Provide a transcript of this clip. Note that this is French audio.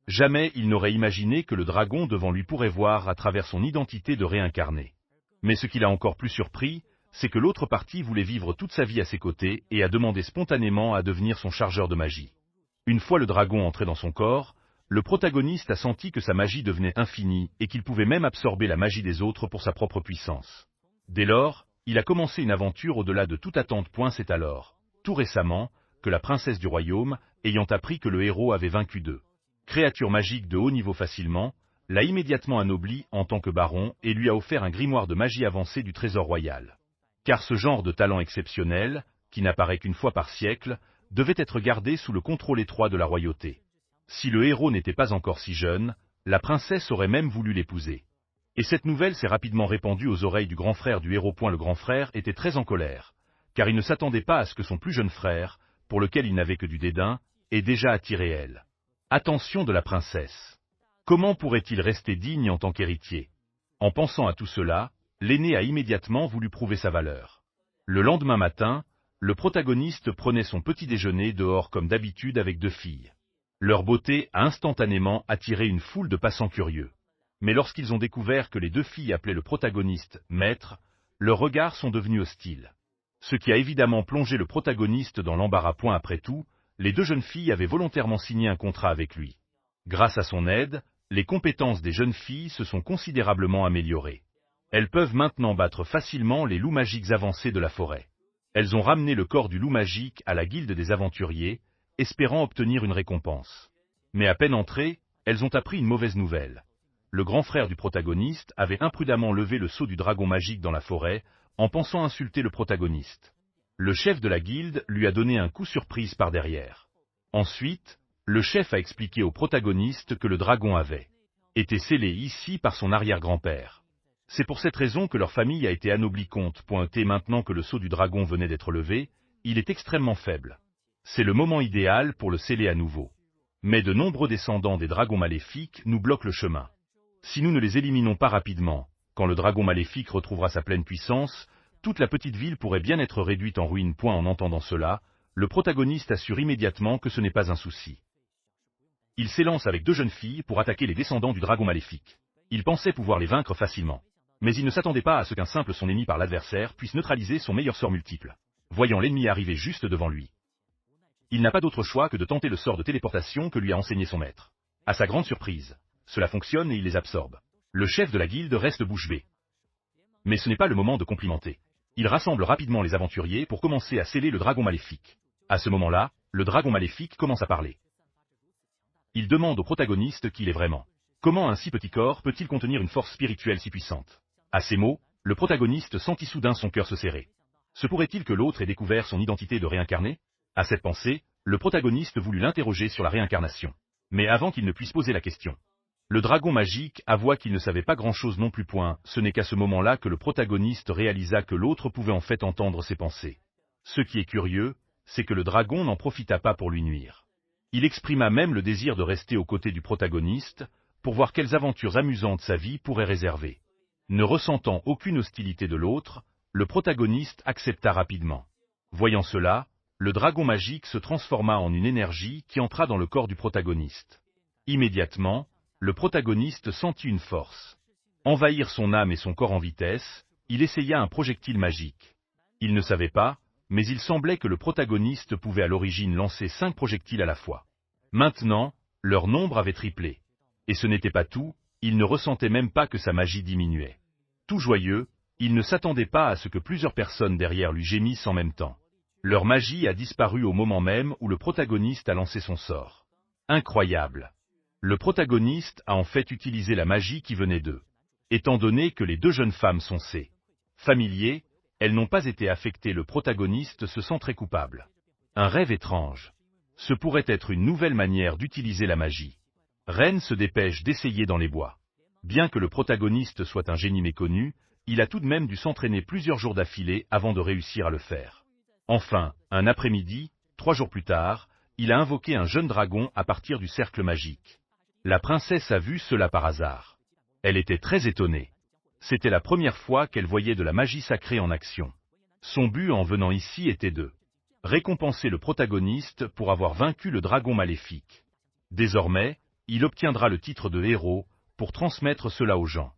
Jamais il n'aurait imaginé que le dragon devant lui pourrait voir à travers son identité de réincarné. Mais ce qui l'a encore plus surpris, c'est que l'autre partie voulait vivre toute sa vie à ses côtés et a demandé spontanément à devenir son chargeur de magie. Une fois le dragon entré dans son corps, le protagoniste a senti que sa magie devenait infinie et qu'il pouvait même absorber la magie des autres pour sa propre puissance. Dès lors, il a commencé une aventure au-delà de toute attente. C'est alors, tout récemment, que la princesse du royaume, ayant appris que le héros avait vaincu deux créatures magiques de haut niveau facilement, l'a immédiatement anobli en tant que baron et lui a offert un grimoire de magie avancée du trésor royal. Car ce genre de talent exceptionnel, qui n'apparaît qu'une fois par siècle, devait être gardé sous le contrôle étroit de la royauté. Si le héros n'était pas encore si jeune, la princesse aurait même voulu l'épouser. Et cette nouvelle s'est rapidement répandue aux oreilles du grand frère du héros. Le grand frère était très en colère, car il ne s'attendait pas à ce que son plus jeune frère, pour lequel il n'avait que du dédain, ait déjà attiré elle. Attention de la princesse. Comment pourrait-il rester digne en tant qu'héritier? En pensant à tout cela, l'aîné a immédiatement voulu prouver sa valeur. Le lendemain matin, le protagoniste prenait son petit déjeuner dehors comme d'habitude avec deux filles. Leur beauté a instantanément attiré une foule de passants curieux. Mais lorsqu'ils ont découvert que les deux filles appelaient le protagoniste « maître », leurs regards sont devenus hostiles. Ce qui a évidemment plongé le protagoniste dans l'embarras. Après tout, les deux jeunes filles avaient volontairement signé un contrat avec lui. Grâce à son aide, les compétences des jeunes filles se sont considérablement améliorées. Elles peuvent maintenant battre facilement les loups magiques avancés de la forêt. Elles ont ramené le corps du loup magique à la guilde des aventuriers, espérant obtenir une récompense. Mais à peine entrées, elles ont appris une mauvaise nouvelle. Le grand frère du protagoniste avait imprudemment levé le sceau du dragon magique dans la forêt, en pensant insulter le protagoniste. Le chef de la guilde lui a donné un coup surprise par derrière. Ensuite, le chef a expliqué au protagoniste que le dragon avait été scellé ici par son arrière-grand-père. C'est pour cette raison que leur famille a été anoblie. Maintenant que le sceau du dragon venait d'être levé, il est extrêmement faible. C'est le moment idéal pour le sceller à nouveau. Mais de nombreux descendants des dragons maléfiques nous bloquent le chemin. Si nous ne les éliminons pas rapidement, quand le dragon maléfique retrouvera sa pleine puissance, toute la petite ville pourrait bien être réduite en ruine. En entendant cela, le protagoniste assure immédiatement que ce n'est pas un souci. Il s'élance avec deux jeunes filles pour attaquer les descendants du dragon maléfique. Il pensait pouvoir les vaincre facilement. Mais il ne s'attendait pas à ce qu'un simple son ennemi par l'adversaire puisse neutraliser son meilleur sort multiple. Voyant l'ennemi arriver juste devant lui, il n'a pas d'autre choix que de tenter le sort de téléportation que lui a enseigné son maître. À sa grande surprise, cela fonctionne et il les absorbe. Le chef de la guilde reste bouche bée. Mais ce n'est pas le moment de complimenter. Il rassemble rapidement les aventuriers pour commencer à sceller le dragon maléfique. À ce moment-là, le dragon maléfique commence à parler. Il demande au protagoniste qui il est vraiment. Comment un si petit corps peut-il contenir une force spirituelle si puissante? À ces mots, le protagoniste sentit soudain son cœur se serrer. Se pourrait-il que l'autre ait découvert son identité de réincarné? À cette pensée, le protagoniste voulut l'interroger sur la réincarnation. Mais avant qu'il ne puisse poser la question, le dragon magique avoua qu'il ne savait pas grand-chose non plus. Ce n'est qu'à ce moment-là que le protagoniste réalisa que l'autre pouvait en fait entendre ses pensées. Ce qui est curieux, c'est que le dragon n'en profita pas pour lui nuire. Il exprima même le désir de rester aux côtés du protagoniste, pour voir quelles aventures amusantes sa vie pourrait réserver. Ne ressentant aucune hostilité de l'autre, le protagoniste accepta rapidement. Voyant cela, le dragon magique se transforma en une énergie qui entra dans le corps du protagoniste. Immédiatement, le protagoniste sentit une force envahir son âme et son corps en vitesse. Il essaya un projectile magique. Il ne savait pas, mais il semblait que le protagoniste pouvait à l'origine lancer 5 projectiles à la fois. Maintenant, leur nombre avait triplé. Et ce n'était pas tout, il ne ressentait même pas que sa magie diminuait. Tout joyeux, il ne s'attendait pas à ce que plusieurs personnes derrière lui gémissent en même temps. Leur magie a disparu au moment même où le protagoniste a lancé son sort. Incroyable! Le protagoniste a en fait utilisé la magie qui venait d'eux. Étant donné que les deux jeunes femmes sont ses familiers, elles n'ont pas été affectées. Le protagoniste se sent très coupable. Un rêve étrange. Ce pourrait être une nouvelle manière d'utiliser la magie. Ren se dépêche d'essayer dans les bois. Bien que le protagoniste soit un génie méconnu, il a tout de même dû s'entraîner plusieurs jours d'affilée avant de réussir à le faire. Enfin, un après-midi, 3 jours plus tard, il a invoqué un jeune dragon à partir du cercle magique. La princesse a vu cela par hasard. Elle était très étonnée. C'était la première fois qu'elle voyait de la magie sacrée en action. Son but en venant ici était de récompenser le protagoniste pour avoir vaincu le dragon maléfique. Désormais, il obtiendra le titre de héros pour transmettre cela aux gens.